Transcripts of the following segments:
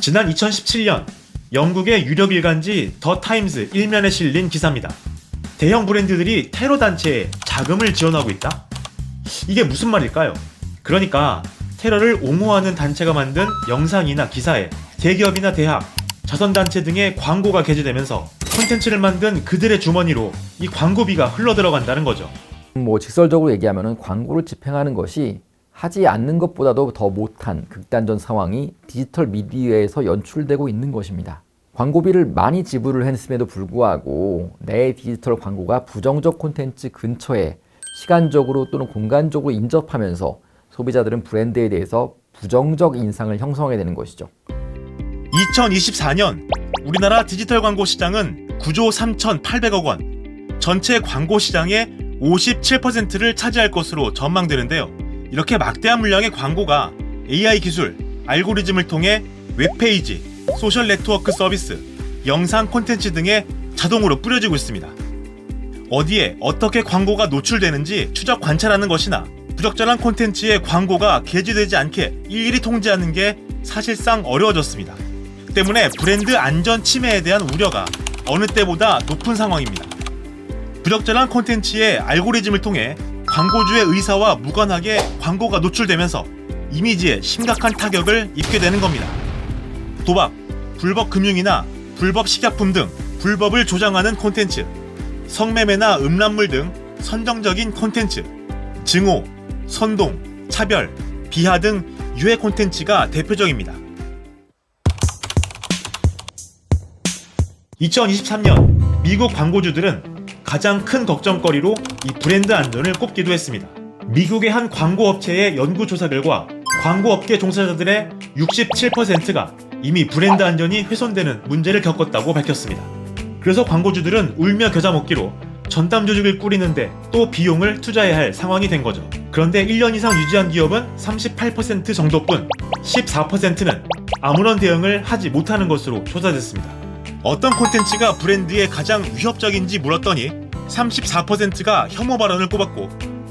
지난 2017년 영국의 유력 일간지 더 타임즈 일면에 실린 기사입니다. 대형 브랜드들이 테러 단체에 자금을 지원하고 있다? 이게 무슨 말일까요? 그러니까 테러를 옹호하는 단체가 만든 영상이나 기사에 대기업이나 대학, 자선단체 등의 광고가 게재되면서 콘텐츠를 만든 그들의 주머니로 이 광고비가 흘러들어간다는 거죠. 직설적으로 얘기하면 광고를 집행하는 것이 하지 않는 것보다도 더 못한 극단적 상황이 디지털 미디어에서 연출되고 있는 것입니다. 광고비를 많이 지불을 했음에도 불구하고 내 디지털 광고가 부정적 콘텐츠 근처에 시간적으로 또는 공간적으로 인접하면서 소비자들은 브랜드에 대해서 부정적 인상을 형성하게 되는 것이죠. 2024년 우리나라 디지털 광고 시장은 9조 3,800억 원, 전체 광고 시장의 57%를 차지할 것으로 전망되는데요. 이렇게 막대한 물량의 광고가 AI 기술, 알고리즘을 통해 웹페이지, 소셜 네트워크 서비스, 영상 콘텐츠 등에 자동으로 뿌려지고 있습니다. 어디에 어떻게 광고가 노출되는지 추적 관찰하는 것이나 부적절한 콘텐츠에 광고가 게재되지 않게 일일이 통제하는 게 사실상 어려워졌습니다. 때문에 브랜드 안전 침해에 대한 우려가 어느 때보다 높은 상황입니다. 부적절한 콘텐츠의 알고리즘을 통해 광고주의 의사와 무관하게 광고가 노출되면서 이미지에 심각한 타격을 입게 되는 겁니다. 도박, 불법 금융이나 불법 식약품 등 불법을 조장하는 콘텐츠, 성매매나 음란물 등 선정적인 콘텐츠, 증오, 선동, 차별, 비하 등 유해 콘텐츠가 대표적입니다. 2023년 미국 광고주들은 가장 큰 걱정거리로 이 브랜드 안전을 꼽기도 했습니다. 미국의 한 광고업체의 연구조사 결과 광고업계 종사자들의 67%가 이미 브랜드 안전이 훼손되는 문제를 겪었다고 밝혔습니다. 그래서 광고주들은 울며 겨자 먹기로 전담 조직을 꾸리는데 또 비용을 투자해야 할 상황이 된 거죠. 그런데 1년 이상 유지한 기업은 38% 정도뿐 14%는 아무런 대응을 하지 못하는 것으로 조사됐습니다. 어떤 콘텐츠가 브랜드에 가장 위협적인지 물었더니 34%가 혐오 발언을 꼽았고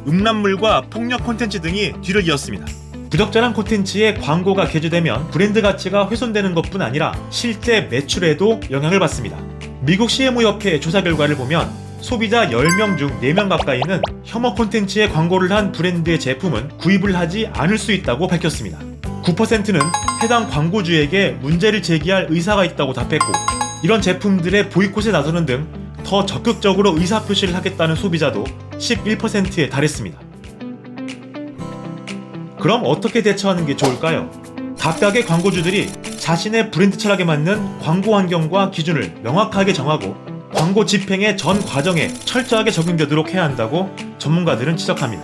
음란물과 폭력 콘텐츠 등이 뒤를 이었습니다. 부적절한 콘텐츠에 광고가 게재되면 브랜드 가치가 훼손되는 것뿐 아니라 실제 매출에도 영향을 받습니다. 미국 CMO 협회의 조사 결과를 보면 소비자 10명 중 4명 가까이는 혐오 콘텐츠에 광고를 한 브랜드의 제품은 구입을 하지 않을 수 있다고 밝혔습니다. 9%는 해당 광고주에게 문제를 제기할 의사가 있다고 답했고 이런 제품들의 보이콧에 나서는 등 더 적극적으로 의사표시를 하겠다는 소비자도 11%에 달했습니다. 그럼 어떻게 대처하는 게 좋을까요? 각각의 광고주들이 자신의 브랜드 철학에 맞는 광고 환경과 기준을 명확하게 정하고 광고 집행의 전 과정에 철저하게 적용되도록 해야 한다고 전문가들은 지적합니다.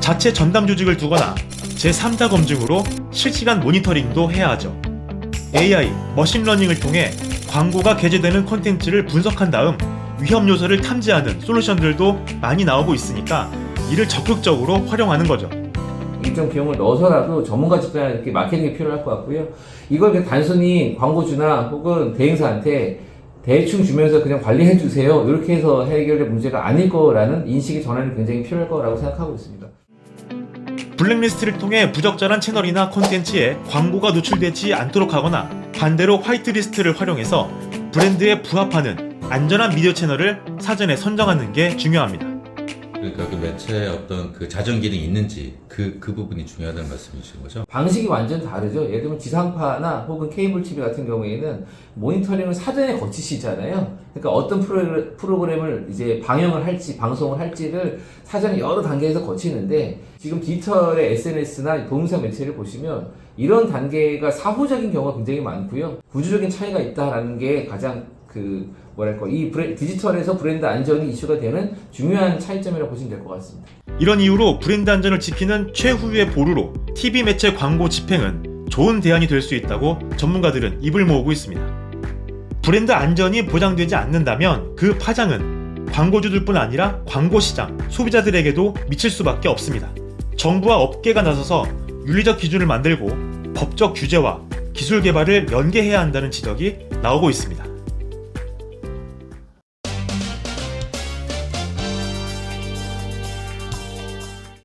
자체 전담 조직을 두거나 제3자 검증으로 실시간 모니터링도 해야 하죠. AI, 머신러닝을 통해 광고가 게재되는 콘텐츠를 분석한 다음 위험 요소를 탐지하는 솔루션들도 많이 나오고 있으니까 이를 적극적으로 활용하는 거죠. 일정 비용을 넣어서라도 전문가 집단에 이렇게 마케팅이 필요할 것 같고요. 이걸 그냥 단순히 광고주나 혹은 대행사한테 대충 주면서 그냥 관리해 주세요. 이렇게 해서 해결될 문제가 아닐 거라는 인식의 전환이 굉장히 필요할 거라고 생각하고 있습니다. 블랙리스트를 통해 부적절한 채널이나 콘텐츠에 광고가 노출되지 않도록 하거나 반대로 화이트리스트를 활용해서 브랜드에 부합하는 안전한 미디어 채널을 사전에 선정하는 게 중요합니다. 그러니까 그 매체에 어떤 그 자정 기능이 있는지 그 부분이 중요하다는 말씀이신 거죠? 방식이 완전 다르죠. 예를 들면 지상파나 혹은 케이블 TV 같은 경우에는 모니터링을 사전에 거치시잖아요. 그러니까 어떤 프로그램을 이제 방영을 할지, 방송을 할지를 사전에 여러 단계에서 거치는데 지금 디지털의 SNS나 동영상 매체를 보시면 이런 단계가 사후적인 경우가 굉장히 많고요. 구조적인 차이가 있다라는 게 가장 이 디지털에서 브랜드 안전이 이슈가 되는 중요한 차이점이라고 보시면 될 것 같습니다. 이런 이유로 브랜드 안전을 지키는 최후의 보루로 TV 매체 광고 집행은 좋은 대안이 될 수 있다고 전문가들은 입을 모으고 있습니다. 브랜드 안전이 보장되지 않는다면 그 파장은 광고주들뿐 아니라 광고 시장, 소비자들에게도 미칠 수밖에 없습니다. 정부와 업계가 나서서 윤리적 기준을 만들고 법적 규제와 기술 개발을 연계해야 한다는 지적이 나오고 있습니다.